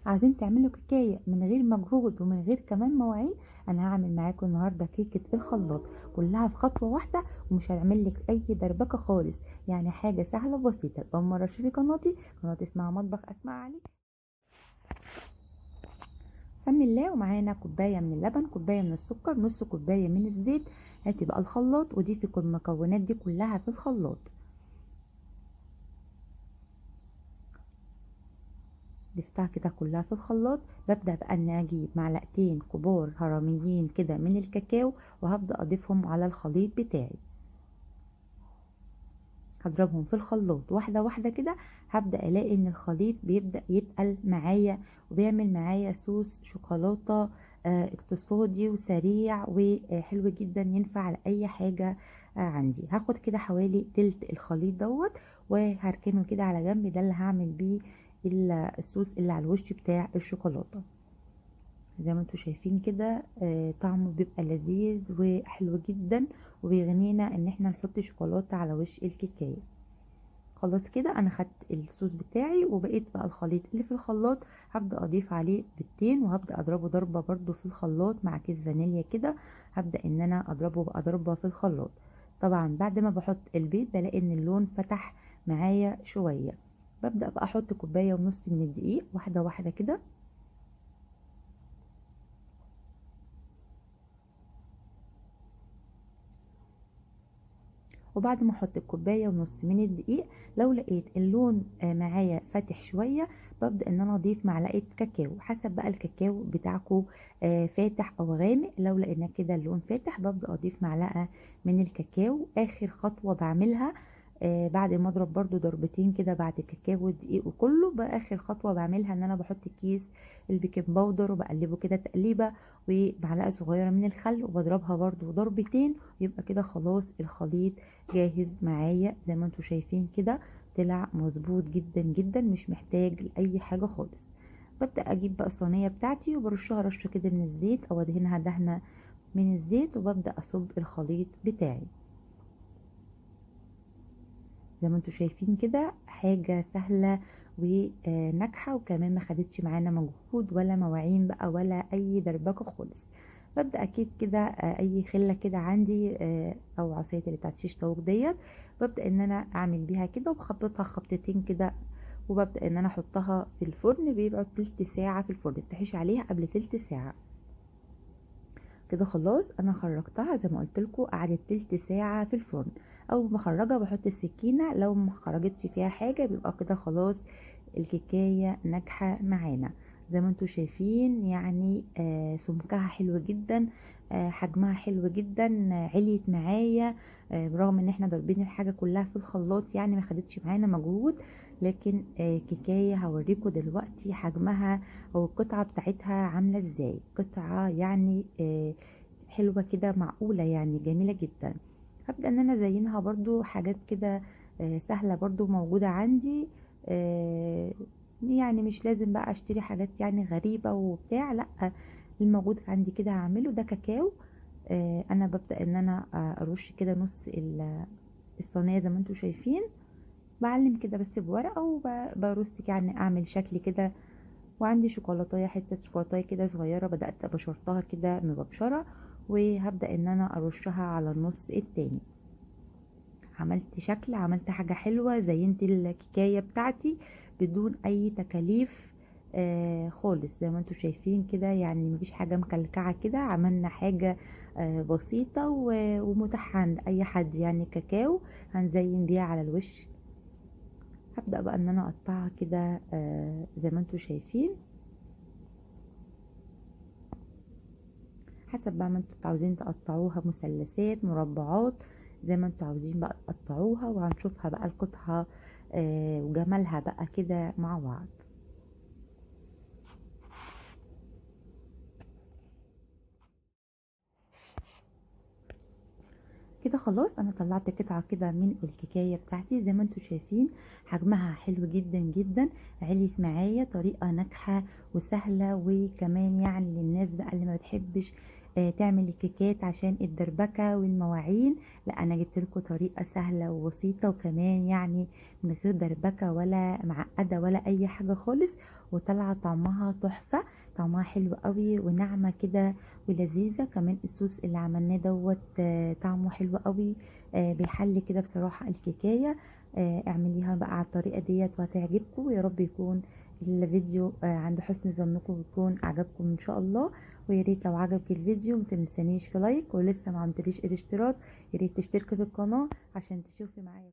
عايزين تعملوا كيكاية من غير مجهود ومن غير كمان مواعين، انا هعمل معاكم النهارده كيكة الخلاط كلها في خطوة واحدة، ومش هعمل لك اي دربكة خالص. يعني حاجة سهلة وبسيطة. اول مرة تشوفي قناتي اسمها مطبخ اسماء علي. سمي الله. ومعانا كوباية من اللبن، كوباية من السكر، نص كوباية من الزيت. هاتي بقى الخلاط وضيفي كل المكونات دي كلها في الخلاط. ضفتها كده كلها في الخلاط. ببدأ بقى اني اجيب معلقتين كبار هرميين كده من الكاكاو، وهبدأ اضيفهم على الخليط بتاعي. هضربهم في الخلاط واحدة واحدة كده. هبدأ الاقي ان الخليط بيبدأ يتقل معايا، وبيعمل معايا صوص شوكولاتة اقتصادي وسريع وحلو جدا، ينفع على اي حاجة. عندي هاخد كده حوالي تلت الخليط دوت، وهركنه كده على جنب. ده اللي هعمل بيه الصوص اللي على الوش بتاع الشوكولاتة. زي ما انتوا شايفين كده طعمه بيبقى لذيذ وحلو جدا، وبيغنينا ان احنا نحط شوكولاتة على وش الكيكاية. خلاص كده انا خدت الصوص بتاعي، وبقيت بقى الخليط اللي في الخلاط هبدأ اضيف عليه بيضتين، وهبدأ اضربه ضربة برضو في الخلاط مع كيس فانيليا كده. هبدأ ان انا اضربه بقى ضربة في الخلاط. طبعا بعد ما بحط البيض بلاقي ان اللون فتح معايا شوية. ببدأ بقى احط كوباية ونص من الدقيق واحدة واحدة كده. وبعد ما احط الكوبايه ونص من الدقيق، لو لقيت اللون معايا فاتح شويه، ببدا ان انا اضيف معلقه كاكاو حسب بقى الكاكاو بتاعكو فاتح او غامق. لو لقينا كده اللون فاتح ببدا اضيف معلقه من الكاكاو. اخر خطوه بعملها بعد ما اضرب برضو ضربتين كده بعد الكاكاو والدقيق وكله بقى، اخر خطوه بعملها ان انا بحط كيس البيكنج باودر وبقلبه كده تقليبه، ومعلقه صغيره من الخل، وبضربها برضو ضربتين. يبقى كده خلاص الخليط جاهز معايا. زي ما انتوا شايفين كده طلع مظبوط جدا جدا، مش محتاج لاي حاجه خالص. ببدا اجيب بقى الصينيه بتاعتي وبرشها رشه كده من الزيت، او ادهنها دهنه من الزيت، وببدا اصب الخليط بتاعي. زي ما انتوا شايفين كده حاجه سهله وناجحه، وكمان ما خدتش معانا مجهود ولا مواعين بقى ولا اي دربكه خالص. ببدا اكيد كده اي خله كده عندي او عصايه اللي بتاعت شيش طاووق ديت، ببدا ان انا اعمل بيها كده وبخبطها خبطتين كده. وببدا ان انا احطها في الفرن. بيبقى تلت ساعه في الفرن، متفتحيش عليها قبل تلت ساعه. كده خلاص انا خرجتها زي ما قلت لكم، قعدت تلت ساعه في الفرن. اول ما اخرجها بحط السكينه، لو ما خرجتش فيها حاجه بيبقى كده خلاص الكيكايه ناجحه معانا. زي ما انتوا شايفين يعني سمكها حلو جدا، حجمها حلو جدا، عليت معايا. برغم ان احنا ضاربين الحاجه كلها في الخلاط، يعني ما خدتش معانا مجهود. لكن كيكايه هوريكم دلوقتي حجمها او القطعة بتاعتها عاملة ازاي. قطعة يعني حلوة كده معقولة، يعني جميلة جدا. هبدأ ان انا ازينها برضو حاجات كده سهلة برضو موجودة عندي. آه، يعني مش لازم بقى اشتري حاجات يعني غريبة وبتاع، لا. الموجود عندي كده هعمله. ده كاكاو. انا ببدأ ان انا ارش كده نص الصينية زي ما انتوا شايفين. بعلم كده بس بورقة وبرص يعني اعمل شكل كده. وعندي شوكولاتايه، حته شوكولاتايه كده صغيره بدات بشرتها كده مبشره، وهبدا ان انا ارشها على النص التاني. عملت شكل، عملت حاجه حلوه، زينت الكيكايه بتاعتي بدون اي تكاليف خالص. زي ما انتوا شايفين كده يعني مفيش حاجه مكلكعه كده. عملنا حاجه بسيطه ومتاحه عند اي حد، يعني كاكاو هنزين بيها على الوش. هبدا بقى ان انا اقطعها كده زي ما انتوا شايفين، حسب بقى ما انتوا عاوزين تقطعوها مثلثات مربعات. زي ما انتوا عاوزين بقى تقطعوها، وهنشوفها بقى القطعة وجمالها بقى كده مع بعض. كده خلاص انا طلعت قطعة كده من الكيكاية بتاعتي. زي ما انتوا شايفين حجمها حلو جدا جدا، عليت معايا طريقة ناجحة وسهلة، وكمان يعني للناس بقى اللي ما بتحبش تعمل الكيكات عشان الدربكة والمواعين. لأ أنا جبت لكم طريقة سهلة وبسيطة، وكمان يعني من غير دربكة ولا معقدة ولا أي حاجة خالص، وطالعة طعمها تحفة، طعمها حلو قوي وناعمة كده ولذيذة. كمان الصوص اللي عملناه دوت طعمه حلو قوي، بيحلي كده بصراحة الكيكاية. اعمليها بقى على الطريقة ديت وهتعجبكم، ويا رب يكون الفيديو عند حسن ظنكم ويكون عجبكم ان شاء الله. ويا ريت لو عجبك الفيديو متنسانيش في لايك، ولسه ما عملتليش الاشتراك يا ريت تشتركي في القناة عشان تشوفي معايا